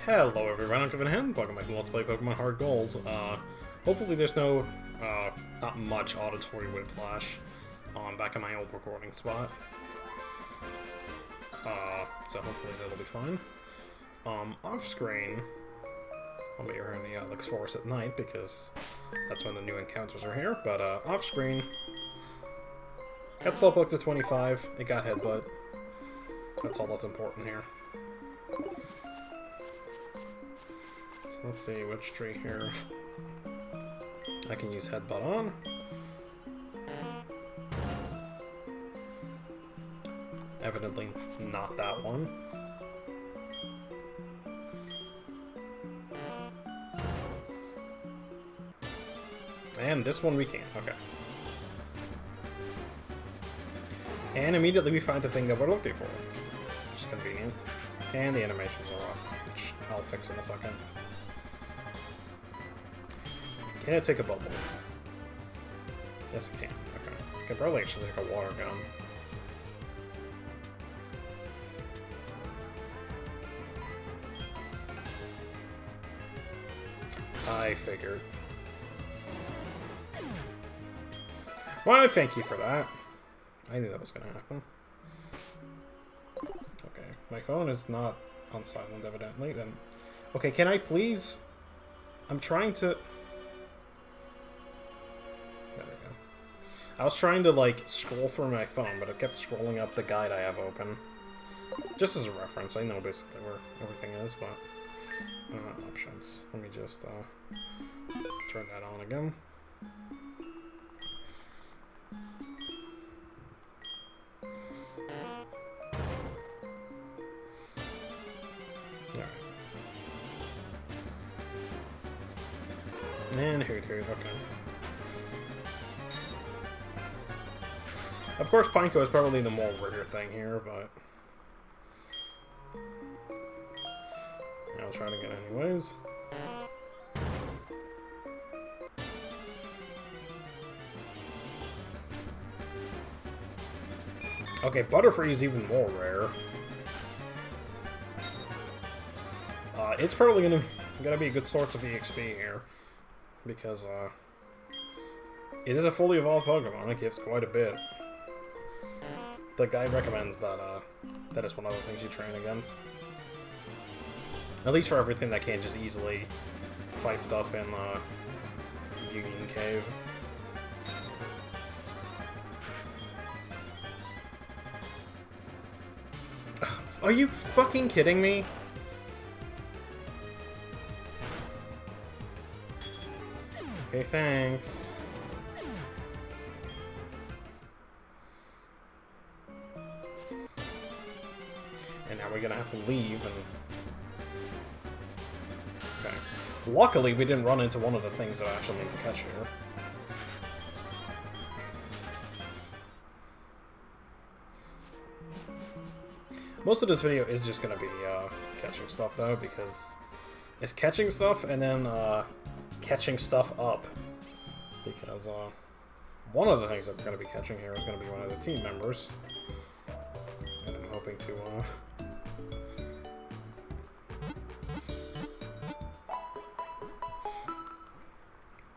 Hello everyone, I'm Kevin Hen, welcome back to Let's Play Pokemon HeartGold. Hopefully there's no, not much auditory whiplash on back in my old recording spot. So hopefully that'll be fine. Off screen, I'll be here in the Alex Forest at night because that's when the new encounters are here, but off screen, got Slowpoke to 25, it got Headbutt. That's all that's important here. So let's see which tree here I can use Headbutt on. Evidently not that one. And this one we can. Okay. And immediately we find the thing that we're looking for. Which is convenient. And the animations are off, which I'll fix in a second. Can it take a bubble? Yes, it can. Okay. I can probably actually take a water gun. I figured. Well, thank you for that. I knew that was going to happen. Okay, my phone is not on silent, evidently. Then, okay, can I please? I'm trying to. There we go. I was trying to like scroll through my phone, but it kept scrolling up the guide I have open. Just as a reference, I know basically where everything is, but options. Let me just turn that on again. And here, okay. Of course, Pineco is probably the more rare thing here, but I'll try to get it anyways. Okay, Butterfree is even more rare. It's probably gonna be a good source of EXP here. Because, it is a fully evolved Pokemon. It gives quite a bit. The guide recommends that, that is one of the things you train against. At least for everything that can't just easily fight stuff in, Union Cave. Ugh, are you fucking kidding me? Okay, thanks. And now we're gonna have to leave and... Okay. Luckily, we didn't run into one of the things that I actually need to catch here. Most of this video is just gonna be, catching stuff, though, because it's catching stuff and then, catching stuff up, because one of the things that we're going to be catching here is going to be one of the team members, and I'm hoping to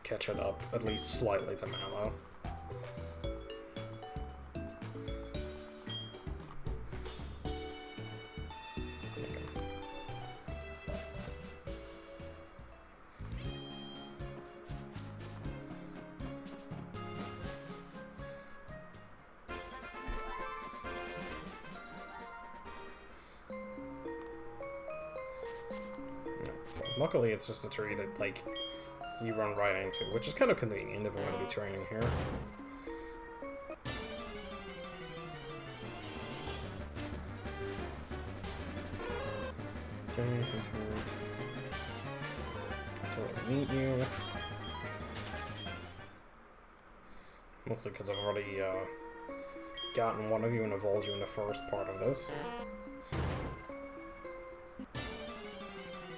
catch it up at least slightly to Mallow. So luckily, it's just a tree that, like, you run right into, which is kind of convenient if we're going to be training here. Okay, to meet you. Mostly because I've already gotten one of you and evolved you in the first part of this.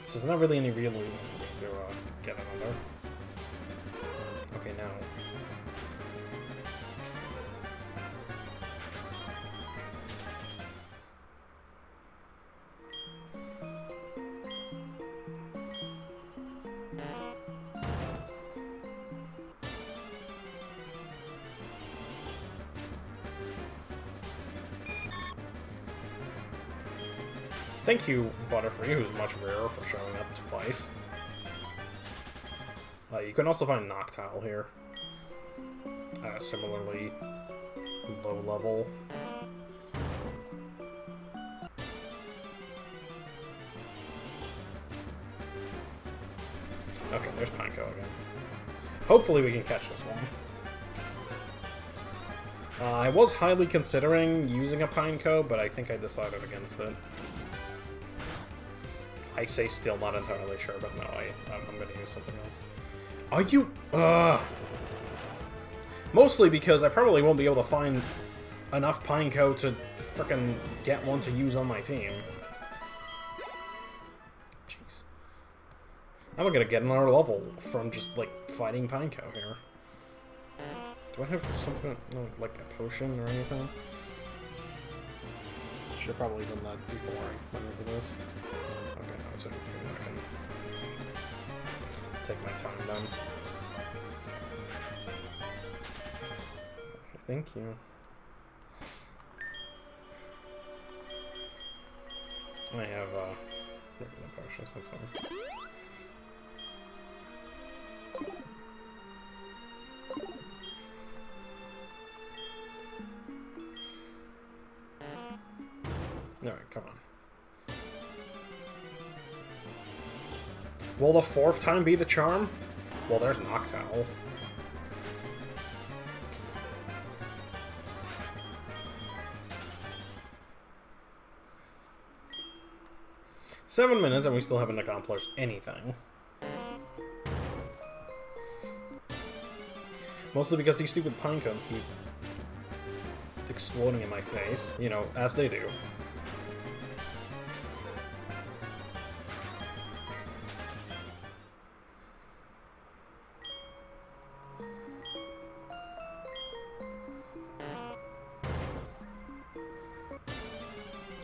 So there's not really any real reason for me to get another. Okay, now. Thank you, Butterfree, who's much rarer, for showing up twice. You can also find Noctowl here. Similarly low level. Okay, there's Pineco again. Hopefully we can catch this one. I was highly considering using a Pineco, but I think I decided against it. I say still not entirely sure, but no, I'm gonna use something else. Are you... Mostly because I probably won't be able to find enough Pineco to frickin' get one to use on my team. Jeez. I'm gonna get another level from just, like, fighting Pineco here. Do I have something, like a potion or anything? Should have probably done that before I went into this. Okay, no, it's okay. I can take my time then. Thank you. I have regular potions, that's fine. Alright, come on. Will the fourth time be the charm? Well, there's Noctowl. $7 minutes and we still haven't accomplished anything. Mostly because these stupid Pinecones keep exploding in my face, you know, as they do.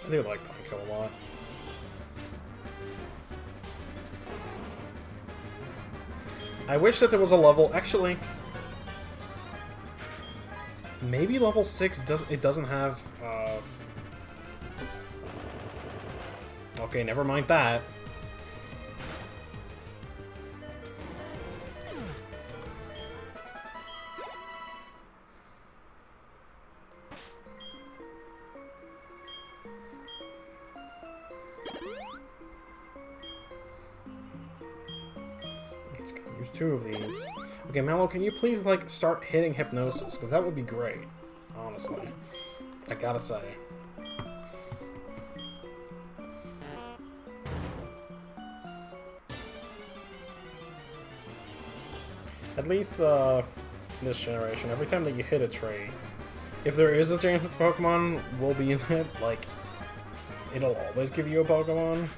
I do like Pineco a lot. I wish that there was a level... Actually... Maybe level 6 doesn't have... Okay, never mind that. Use 2 of these. Okay, Mallow, can you please, like, start hitting Hypnosis? Because that would be great. Honestly. I gotta say. At least, this generation, every time that you hit a tree, if there is a chance that the Pokemon will be in it, like, it'll always give you a Pokemon.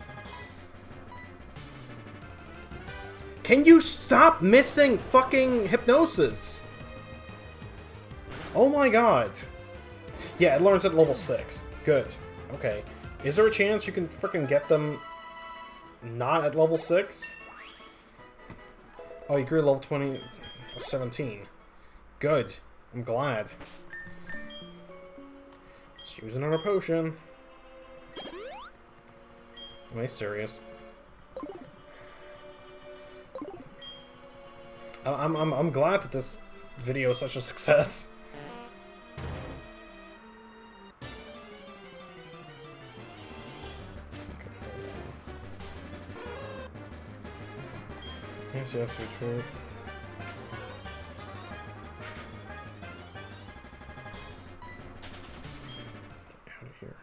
Can you stop missing fucking Hypnosis? Oh my god. Yeah, it learns at level 6. Good. Okay. Is there a chance you can frickin' get them not at level 6? Oh, you grew to level 20 or 17. Good. I'm glad. Let's use another potion. Am I serious? I'm glad that this video is such a success. Okay, yes, we true. Get out of here.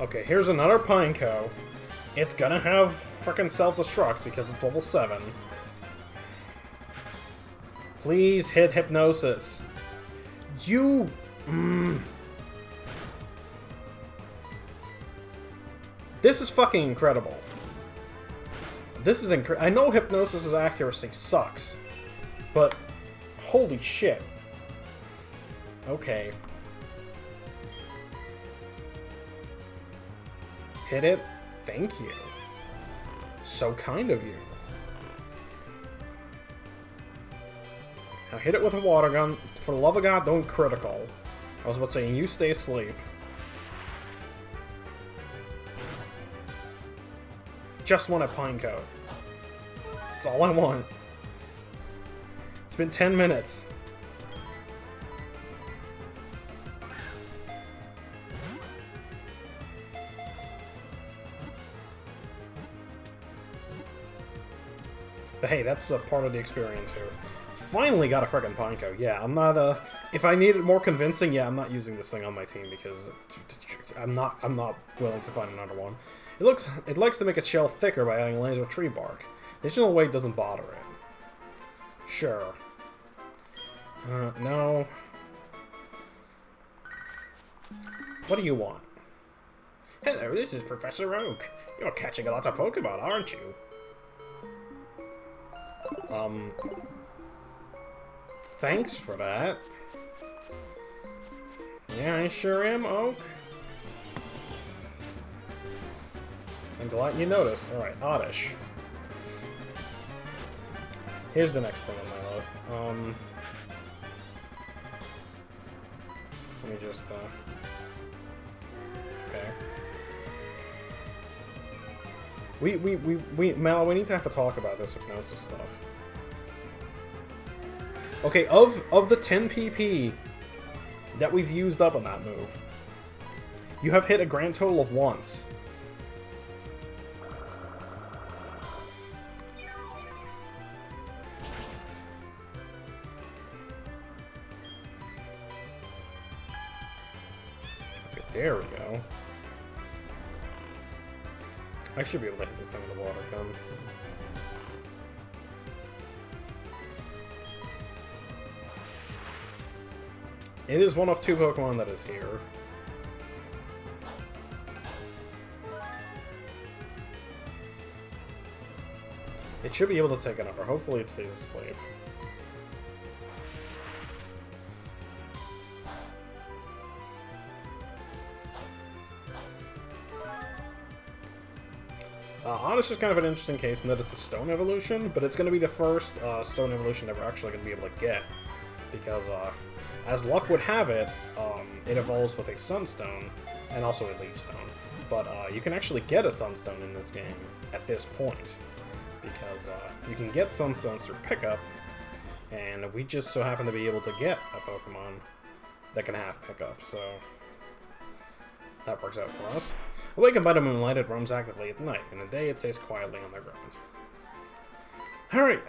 Okay, here's another Pineco. It's gonna have frickin' self-destruct because it's level 7. Please hit Hypnosis. You... This is fucking incredible. This is I know Hypnosis's accuracy sucks, but holy shit. Okay. hit it? Thank you. So kind of you. Now hit it with a water gun. For the love of God, don't critical. I was about to say, you stay asleep. Just want a Pinecone. That's all I want. It's been 10 minutes. But hey, that's a part of the experience here. Finally got a frickin' Pinecone. Yeah, I'm not, if I need it more convincing, yeah, I'm not using this thing on my team because I'm not willing to find another one. It likes to make its shell thicker by adding layers of tree bark. Additional weight doesn't bother it. Sure. No. What do you want? Hello, this is Professor Oak. You're catching a lot of Pokemon, aren't you? Thanks for that. Yeah, I sure am, Oak. I'm glad you noticed. Alright, Oddish. Here's the next thing on my list. Let me just, okay. Mal, we need to have a talk about this hypnosis stuff. Okay, of the 10 PP that we've used up on that move, you have hit a grand total of once. Okay, there we go. I should be able to hit this thing with a water gun. It is one of 2 Pokemon that is here. It should be able to take it over. Hopefully it stays asleep. Honest is kind of an interesting case in that it's a Stone evolution, but it's going to be the first Stone evolution that we're actually going to be able to get. Because, as luck would have it, it evolves with a Sunstone and also a Leaf Stone. But you can actually get a Sunstone in this game at this point. Because you can get Sunstones through pickup, and we just so happen to be able to get a Pokemon that can have pickup, so that works out for us. Awakened by the moonlight, it roams actively at night. In the day, it stays quietly on the ground. Alright,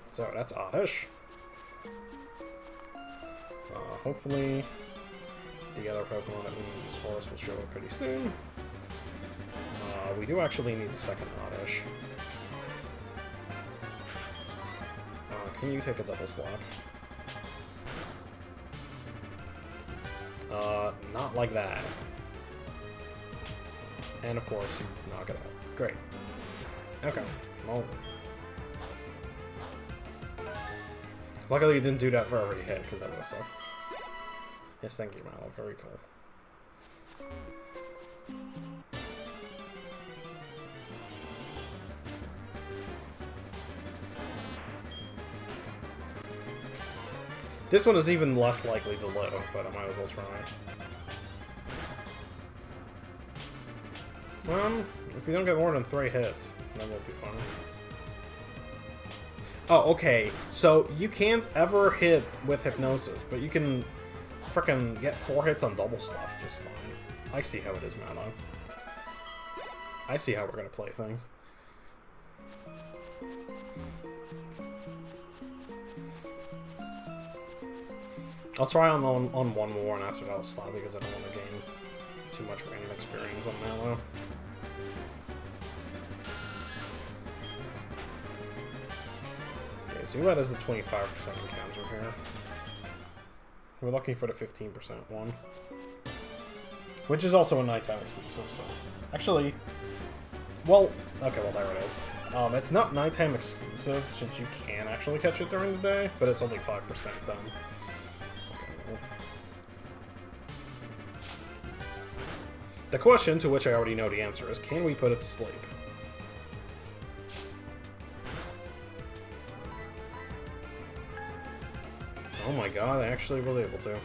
so that's Oddish. Hopefully, the other Pokemon that we need in this forest will show up pretty soon. We do actually need a second Oddish. Can you take a double slap? Not like that. And of course, you knock it out. Great. Okay. Well. Luckily, you didn't do that for every hit, because that would have sucked. Yes, thank you, Mallow. Very cool. This one is even less likely to live, but I might as well try. If we don't get more than 3 hits, that won't be fun. Oh, okay. So, you can't ever hit with Hypnosis, but you can frickin' get 4 hits on double stuff just fine. I see how it is, Mallow. I see how we're gonna play things. I'll try on one more, and after that I'll stop because I don't want to gain too much random experience on Mallow. Okay, Zubat is the 25% encounter here. We're looking for the 15% one. Which is also a nighttime exclusive, so... Actually... Well, okay, well there it is. It's not nighttime exclusive, since you can actually catch it during the day, but it's only 5% done. The question, to which I already know the answer, is can we put it to sleep? Oh my god, I actually was able to.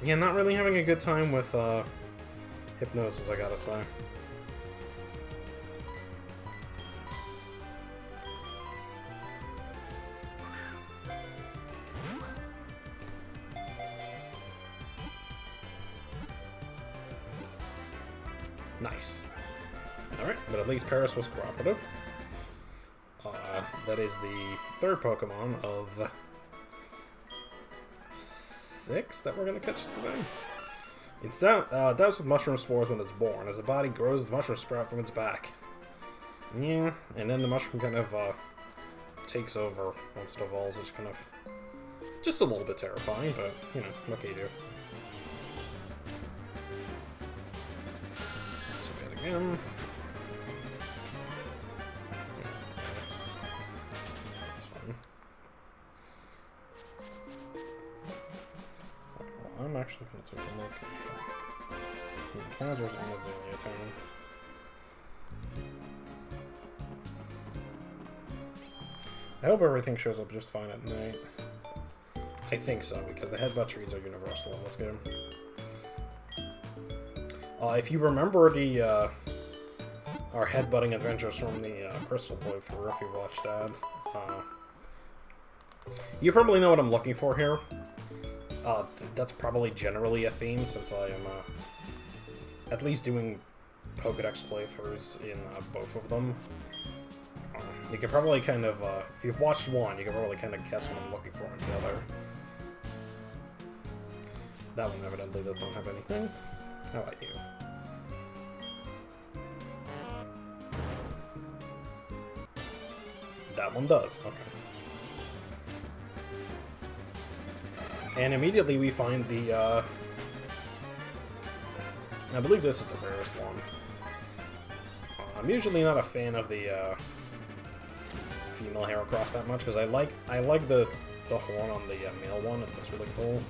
Yeah, not really having a good time with hypnosis, I gotta say. Nice. Alright, but at least Paris was cooperative. That is the third Pokemon of 6 that we're going to catch today. It's doused with mushroom spores when it's born. As the body grows, the mushroom sprout from its back. Yeah, and then the mushroom kind of takes over once it evolves, which kind of just a little bit terrifying, but, you know, what can you do? So we get again. That's fine. Well, I'm actually going to take a look. Encounters in Azelea Town. I hope everything shows up just fine at night. I think so, because the headbutt trees are universal in this game. If you remember the our headbutting adventures from the Crystal playthrough, if you watched that, you probably know what I'm looking for here. That's probably generally a theme, since I am at least doing Pokédex playthroughs in both of them. You can probably kind of, if you've watched one, you can probably kind of guess what I'm looking for in the other. That one evidently does not have anything. How about you? That one does, okay. And immediately we find the, I believe this is the rarest one. I'm usually not a fan of the, female Heracross that much, because I like the horn on the male one. It looks really cool.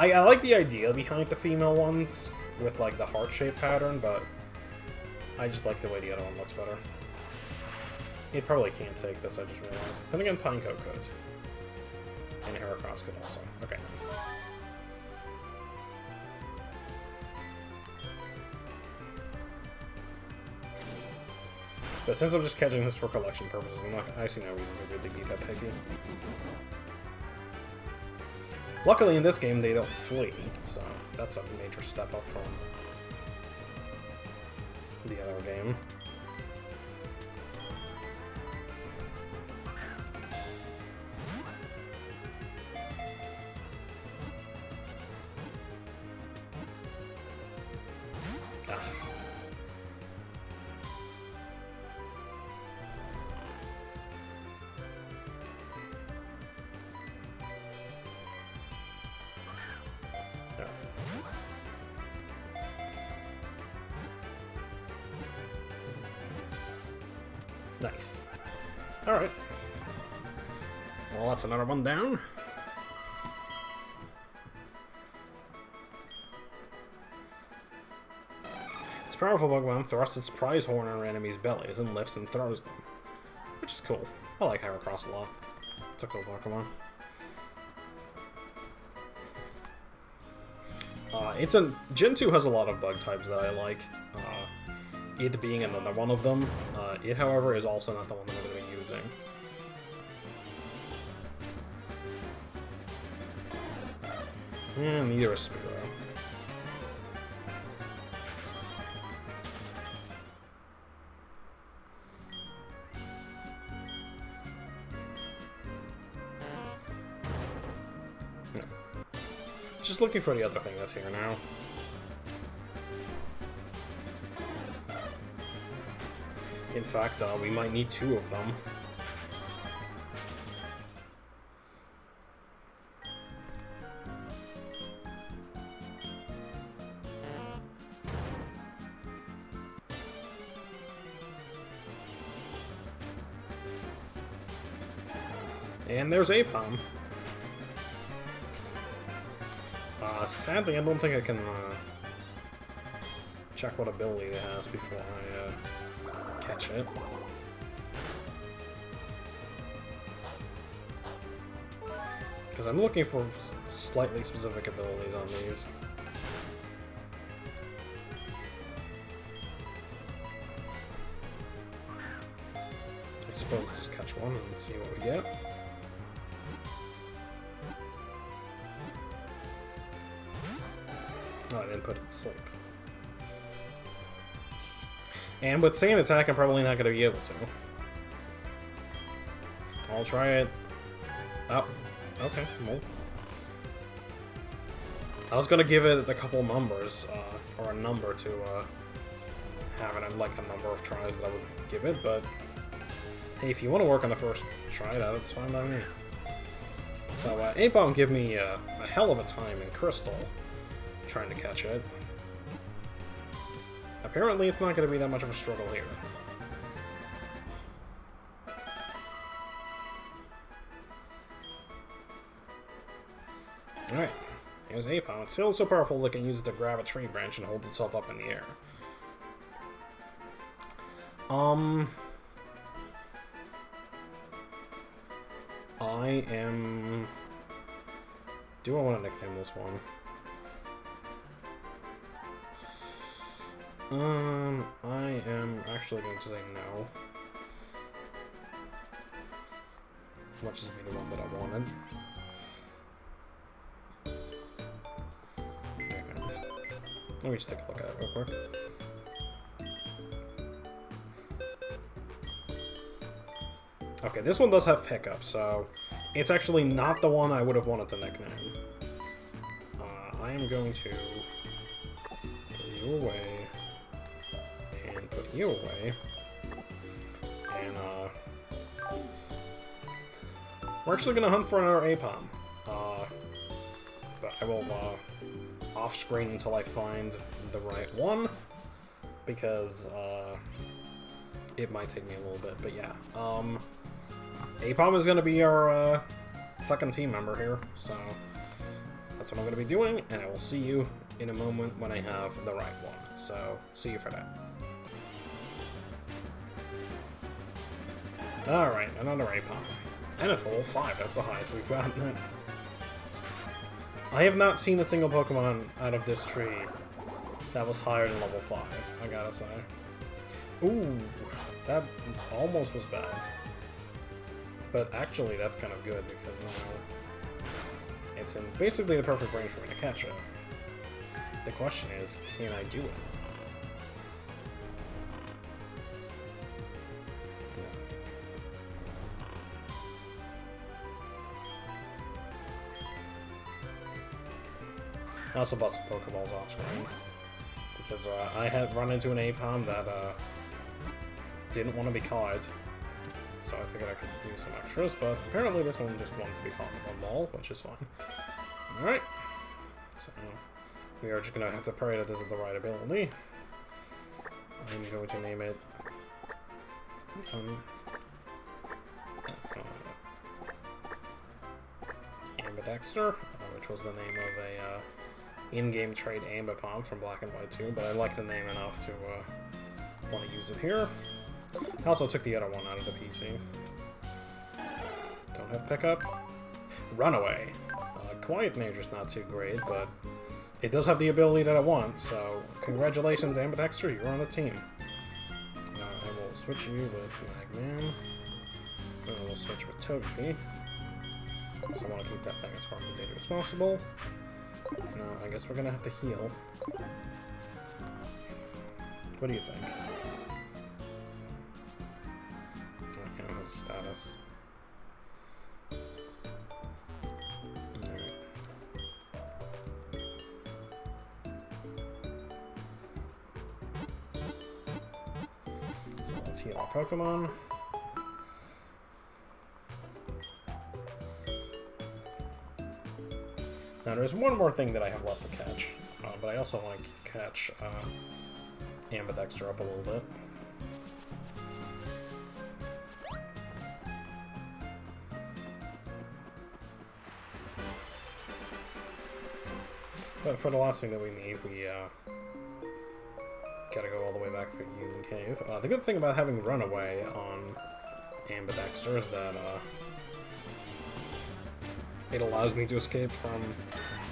I like the idea behind the female ones with like the heart-shaped pattern, but I just like the way the other one looks better. It probably can't take this, I just realized. Then again, Pinecone could. And Heracross could also. Okay, nice. But since I'm just catching this for collection purposes, I see no reason to really be that picky. Luckily in this game they don't flee, so that's a major step up from the other game. Nice. Alright. Well, that's another one down. Its powerful Pokemon thrusts its prize horn on our enemies' bellies and lifts and throws them. Which is cool. I like Heracross a lot. It's a cool Pokemon. Gen 2 has a lot of bug types that I like. It being another one of them. It, however, is also not the one that I'm going to be using. And neither is Spearow. No. Just looking for the other thing that's here now. In fact, we might need 2 of them. And there's Apom. Sadly, I don't think I can check what ability it has before I catch it. Because I'm looking for slightly specific abilities on these. I suppose we'll just catch one and see what we get. Oh, I didn't put it to sleep. And with Sand Attack, I'm probably not going to be able to. I'll try it. Oh, okay. Well, I was going to give it a couple numbers, or a number to have it, like a number of tries that I would give it, but hey, if you want to work on the first try at it, it's fine by me. So, Apom give me a hell of a time in Crystal trying to catch it. Apparently, it's not going to be that much of a struggle here. Alright, here's Apom. It's still so powerful that it can use it to grab a tree branch and hold itself up in the air. Do I want to nickname this one? I am actually going to say no. Much as be the one that I wanted. Let me just take a look at it real quick. Okay, this one does have pickup, so it's actually not the one I would have wanted to nickname. I am going to put you away, and put you away, and we're actually going to hunt for another Apom. But I will off-screen until I find the right one, because it might take me a little bit, but yeah. Apom is going to be our second team member here, so that's what I'm going to be doing, and I will see you in a moment when I have the right one. So, see you for that. Alright, another Apom. And it's level 5, that's the highest we've gotten it. I have not seen a single Pokemon out of this tree that was higher than level 5, I gotta say. Ooh, that almost was bad. But actually, that's kind of good, because now it's in basically the perfect range for me to catch it. The question is, can I do it? I also bought some Pokeballs off screen, because I had run into an Apom that didn't want to be caught. So I figured I could use some extras, but apparently this one just wanted to be caught in one ball, which is fine. Alright. So we are just going to have to pray that this is the right ability. I'm going to name it Ambidexter, which was the name of a in-game trade Ambipom from Black and White 2, but I like the name enough to want to use it here. I also took the other one out of the PC. Don't have pickup. Runaway. Quiet Nature's not too great, but it does have the ability that I want, so congratulations, Ambidexter, you're on the team. I will switch you with Magman. And I will switch with Togepi. So I want to keep that thing as far from data as possible. And I guess we're going to have to heal. What do you think? Status. Alright. So let's heal our Pokemon. Now there's one more thing that I have left to catch, but I also want to catch Ambidexter up a little bit. But for the last thing that we need, we Gotta go all the way back through Union Cave. The good thing about having Runaway on Ambidexter is that it allows me to escape from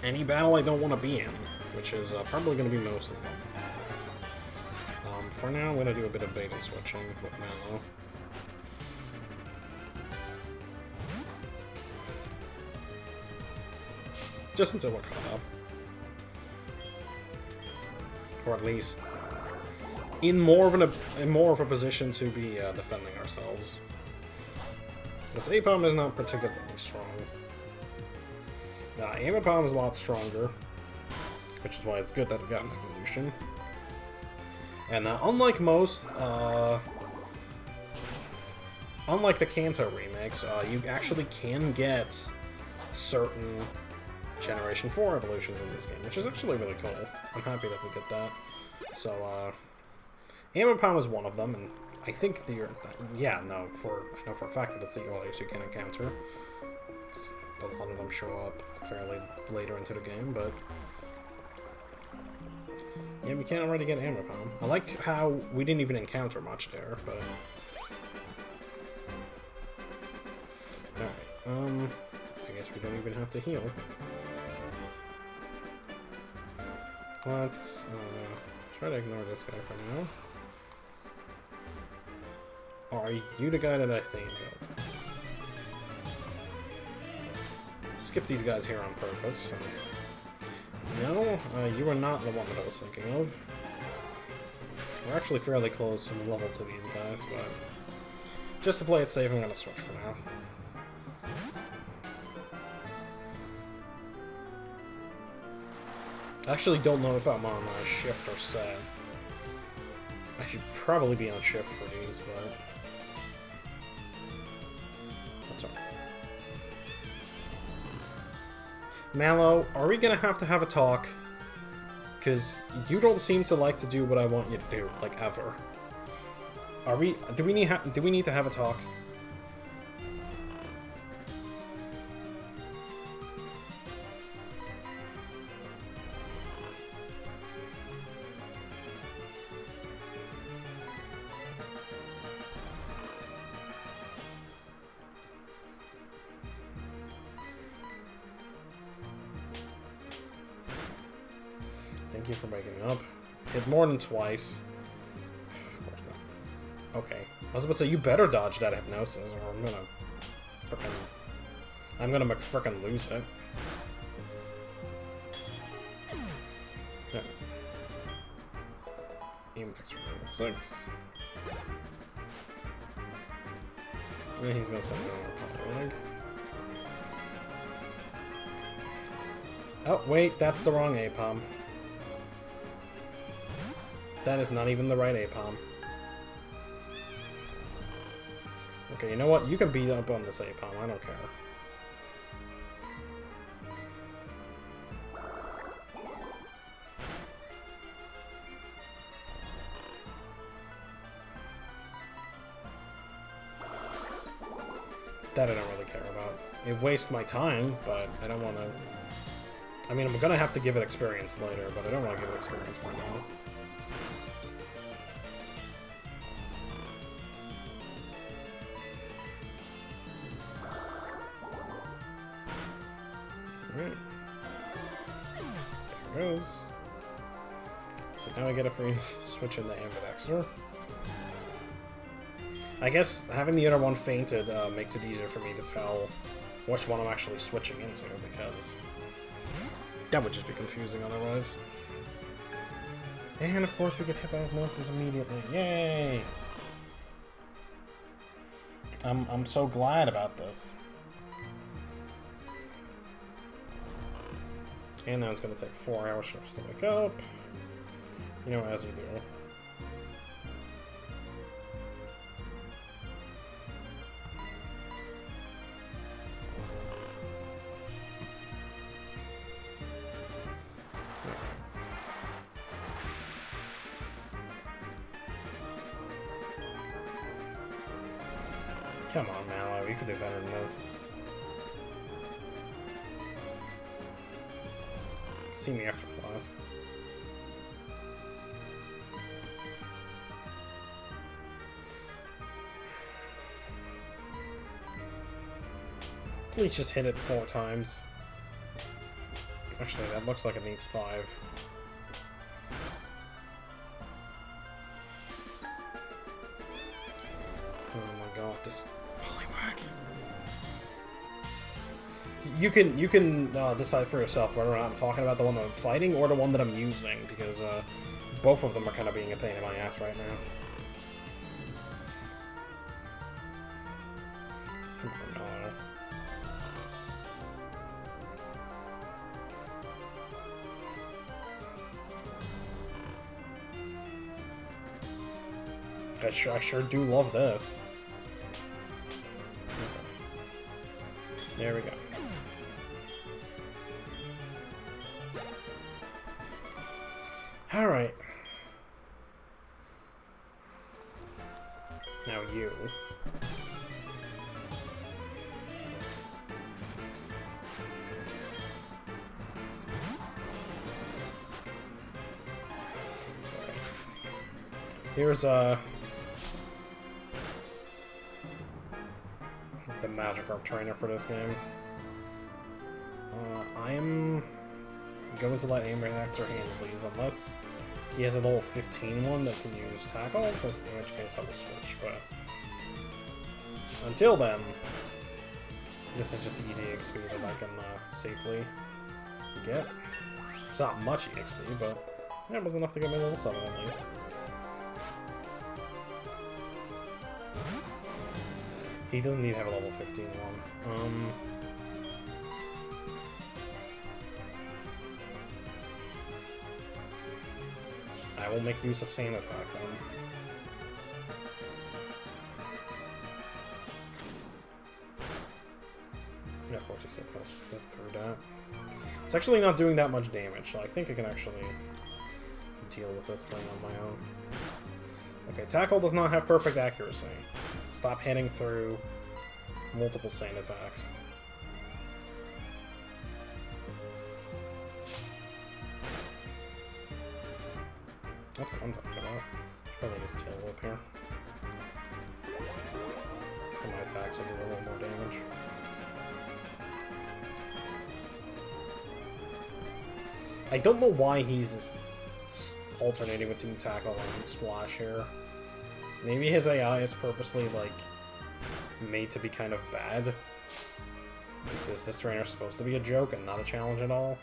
any battle I don't want to be in, which is probably going to be most of them. For now, I'm going to do a bit of bait and switching with Mallow. Just until we're caught up. Or at least in more of a position to be defending ourselves. This Apom is not particularly strong. Amapom is a lot stronger, which is why it's good that it got an evolution. And unlike most, unlike the Kanto remakes, you actually can get certain Generation 4 evolutions in this game, which is actually really cool. I'm happy that we get that. So, Amapom is one of them, and I think I know for a fact that it's the earliest you can encounter. A lot of them show up fairly later into the game, but yeah, we can already get Amapom. I like how we didn't even encounter much there, but alright, I guess we don't even have to heal. Let's try to ignore this guy for now. Are you the guy that I think of? Skip these guys here on purpose. No, you are not the one that I was thinking of. We're actually fairly close in level to these guys, but just to play it safe, I'm going to switch for now. I actually don't know if I'm on shift or set. I should probably be on shift for these, but that's alright. Mallow, are we gonna have a talk? Because you don't seem to like to do what I want you to do, like, ever. Do we need to have a talk? Thank you for making up. Hit more than twice. Of course not. Okay. I was about to say, you better dodge that hypnosis, or I'm gonna frickin' lose it. Yeah. Apex level 6. And he's gonna send me another power leg. Oh, wait, that's the wrong Apom. That is not even the right Apom. Okay, you know what? You can beat up on this Apom. I don't care. That I don't really care about. It wastes my time, but I don't want to... I mean, I'm going to have to give it experience later, but I don't want to give it experience for now. Alright. There it goes. So now I get a free switch in the Ambidexter. I guess having the other one fainted makes it easier for me to tell which one I'm actually switching into, because that would just be confusing otherwise. And of course we get hit by hypnosis immediately. Yay! I'm so glad about this. And now it's going to take 4 hours for us to wake up. You know, as you do. Come on, Mallow, you could do better than this. See me after class. Please just hit it 4 times. Actually, that looks like it needs 5. Oh my god, this Poliwag. You can decide for yourself whether or not I'm talking about the one that I'm fighting or the one that I'm using, because both of them are kind of being a pain in my ass right now. I sure do love this. There we go. Alright. Now you. Here's the Magikarp trainer for this game. I am going to let Amaranth's handle these, unless he has a level 15 one that can use Tackle, in which case I will switch, but until then, this is just easy XP that I can safely get. It's not much EXP, but it was enough to get me level 7 at least. He doesn't need to have a level 15 one. I will make use of Sand Attack then. Yeah, of course he said to go through that. It's actually not doing that much damage, so I think I can actually deal with this thing on my own. Okay, Tackle does not have perfect accuracy. Stop hitting through multiple Sand Attacks. That's what I'm talking about. Should probably just Tail Whip here. So my attacks will do a little more damage. I don't know why he's just alternating between Tackle and Splash here. Maybe his AI is purposely, like, made to be kind of bad. Because this trainer's supposed to be a joke and not a challenge at all.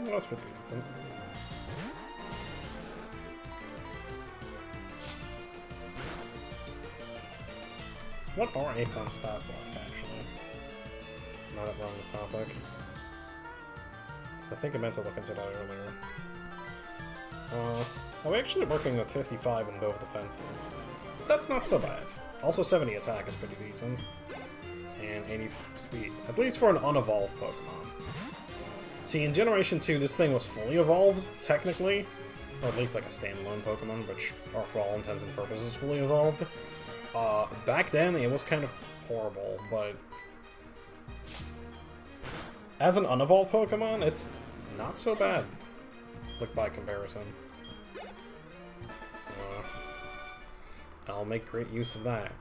That's pretty decent. What are Apon stats like, actually? Now that we're on the topic. So I think I meant to look into that earlier. I'm actually working with 55 in both defenses. That's not so bad. Also 70 attack is pretty decent. And 85 speed. At least for an unevolved Pokemon. See, in Generation 2, this thing was fully evolved, technically. Or at least like a standalone Pokemon, which are for all intents and purposes fully evolved. Back then, it was kind of horrible, but as an unevolved Pokemon, it's not so bad, like, by comparison. So, I'll make great use of that.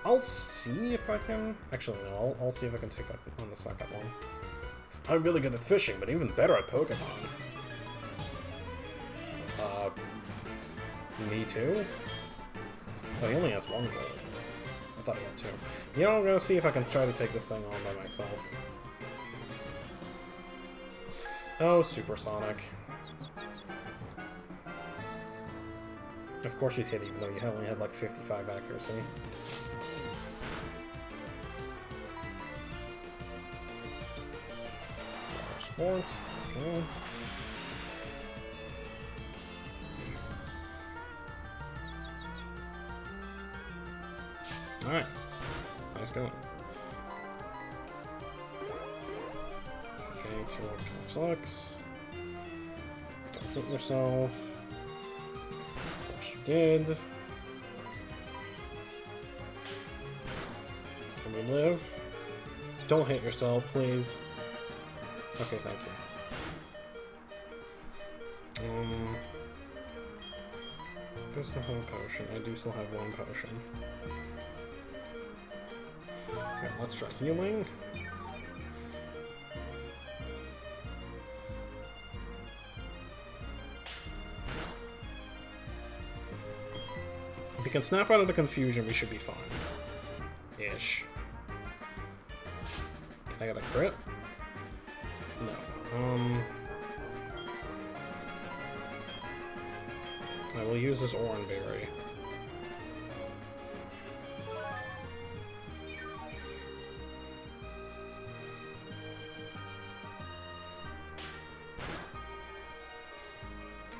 I'll see if I can... Actually, no, I'll see if I can take up on the second one. I'm really good at fishing, but even better at Pokemon. Me too? Oh, he only has 1 goal. I thought he had 2. You know, I'm gonna see if I can try to take this thing on by myself. Oh, Supersonic. Of course you'd hit even though you only had like 55 accuracy. Sports. Okay. Alright. Nice going. Okay, 2 more sucks. Don't hit yourself. Of course you did. Can we live? Don't hit yourself, please. Okay, thank you. Do I still have a potion? I do still have one potion. Okay, let's try healing. If we can snap out of the confusion, we should be fine. Ish. Can I get a crit? No. I will use this Oran Berry.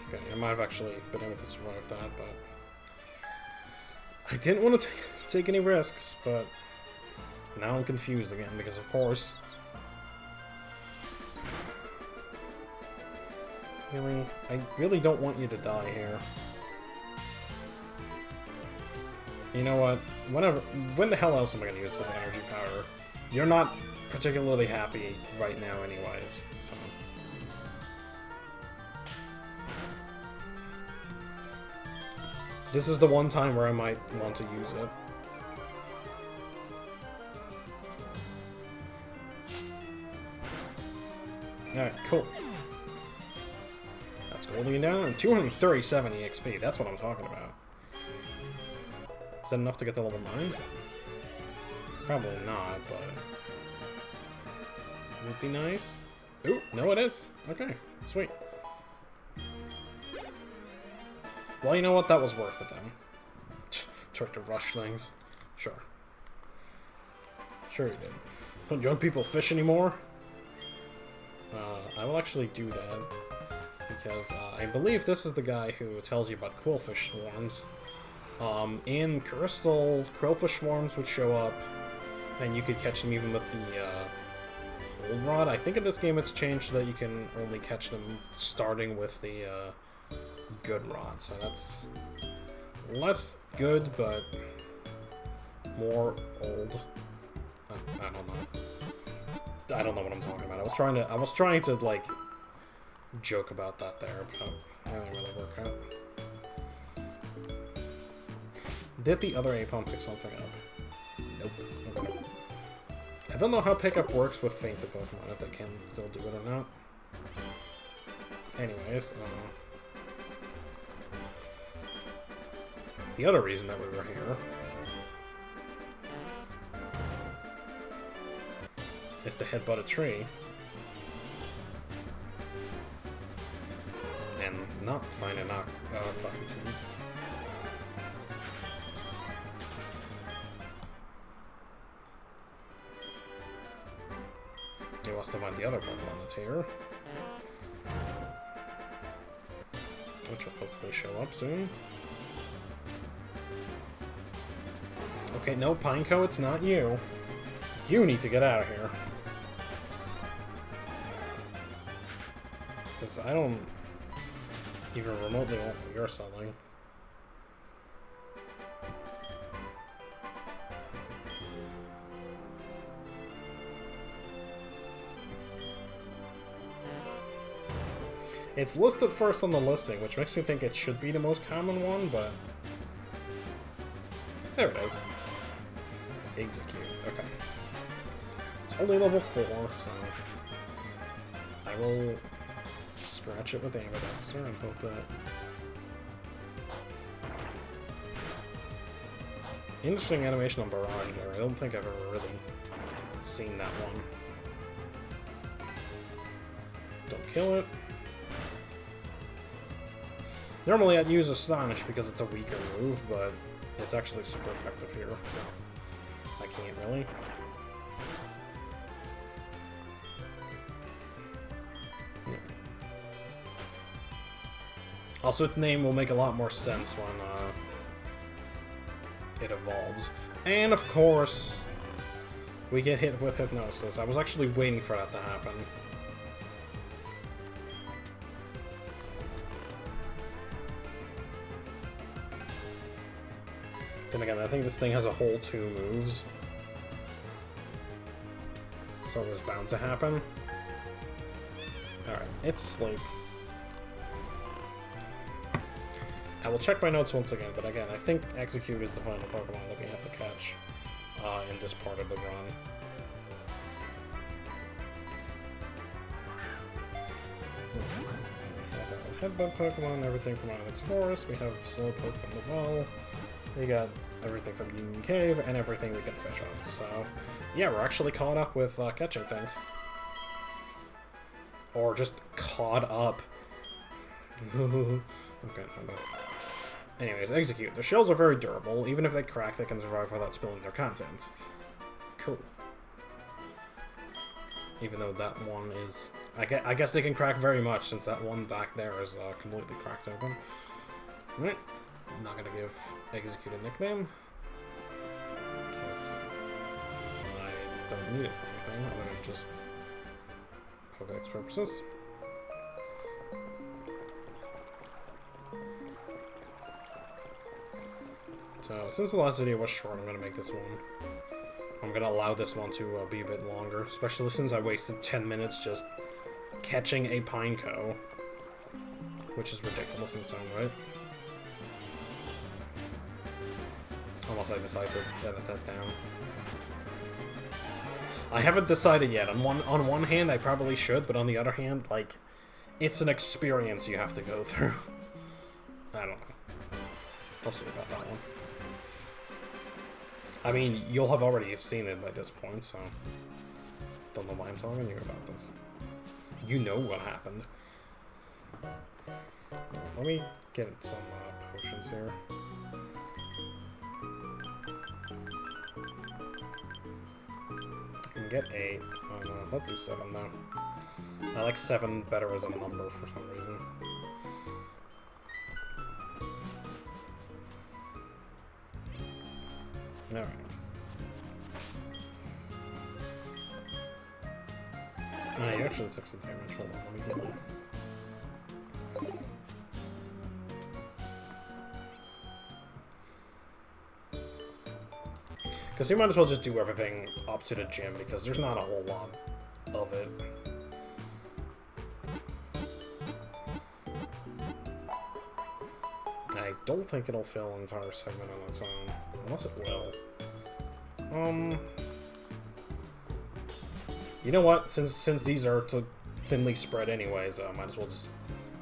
Okay, I might have actually been able to survive that, but I didn't want to take any risks, but now I'm confused again because, of course, really, I really don't want you to die here. You know what? When the hell else am I going to use this energy powder? You're not particularly happy right now anyways, so... This is the one time where I might want to use it. Alright, cool. That's holding down, and 237 EXP, that's what I'm talking about. Is that enough to get to level 9? Probably not, but... it would be nice. Ooh, no it is. Okay, sweet. Well, you know what? That was worth it then. Tried to rush things. Sure. Sure you did. Don't young people fish anymore? I will actually do that. Because I believe this is the guy who tells you about quillfish swarms. In Crystal, quillfish swarms would show up, and you could catch them even with the old rod. I think in this game it's changed so that you can only catch them starting with the good rod, so that's less good, but more old. I don't know. I don't know what I'm talking about. I was trying to like joke about that there, but it didn't really work out. Did the other Apom pick something up? Nope. Okay. I don't know how pickup works with fainted Pokemon, if they can still do it or not. Anyways, the other reason that we were here is to headbutt a tree and not find a fucking tube. He wants to find the other Pokemon that's here, which will hopefully show up soon. Okay, no, Pineco, it's not you. You need to get out of here. Because I don't even remotely want what you're selling. It's listed first on the listing, which makes me think it should be the most common one, but... there it is. Execute. Okay. It's only level 4, so... I will scratch it with Ambidexter and hope that... Interesting animation on Barrage there. I don't think I've ever really seen that one. Don't kill it. Normally I'd use Astonish because it's a weaker move, but it's actually super effective here, so I can't really. Yeah. Also, its name will make a lot more sense when it evolves. And of course, we get hit with Hypnosis. I was actually waiting for that to happen. Then again, I think this thing has a whole 2 moves. So it was bound to happen. Alright, it's asleep. I will check my notes once again, but again, I think Execute is the final Pokemon that we have to catch in this part of the run. We have Headbutt Pokemon, everything from Onyx Forest, we have Slowpoke from the well, we got everything from Union Cave, and everything we can fish on. So, yeah, we're actually caught up with catching things. Or just caught up. Okay, anyways, Execute. The shells are very durable. Even if they crack, they can survive without spilling their contents. Cool. Even though that one is... I guess they can crack very much, since that one back there is completely cracked open. Alright. I'm not gonna give Execute a nickname. Because I don't need it for anything, other than just Pokédex purposes. So, since the last video was short, I'm going to make this one. I'm going to allow this one to be a bit longer, especially since I wasted 10 minutes just catching a Pineco, which is ridiculous in its own right. Unless I decide to edit that down. I haven't decided yet. On one hand, I probably should, but on the other hand, like, it's an experience you have to go through. I don't know. I'll see about that one. I mean, you'll have already seen it by this point, so... Don't know why I'm talking to you about this. You know what happened. Let me get some potions here. I can get 8. Oh no, let's do 7 though. I like 7 better as a number for some reason. Alright. Ah, you actually took some damage. Hold on, let me heal you. Because you might as well just do everything up to the gym, because there's not a whole lot of it. I don't think it'll fill an entire segment on its own. Unless it will. You know what? Since these are thinly spread anyways, I might as well just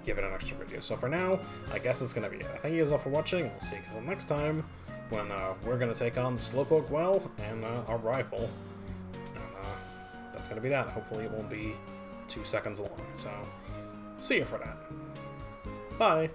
give it an extra video. So for now, I guess it's gonna be it. Thank you guys all for watching. We'll see you guys next time when we're gonna take on the Slowpoke Well and our rival. And that's gonna be that. Hopefully it won't be 2 seconds long. So see you for that. Bye.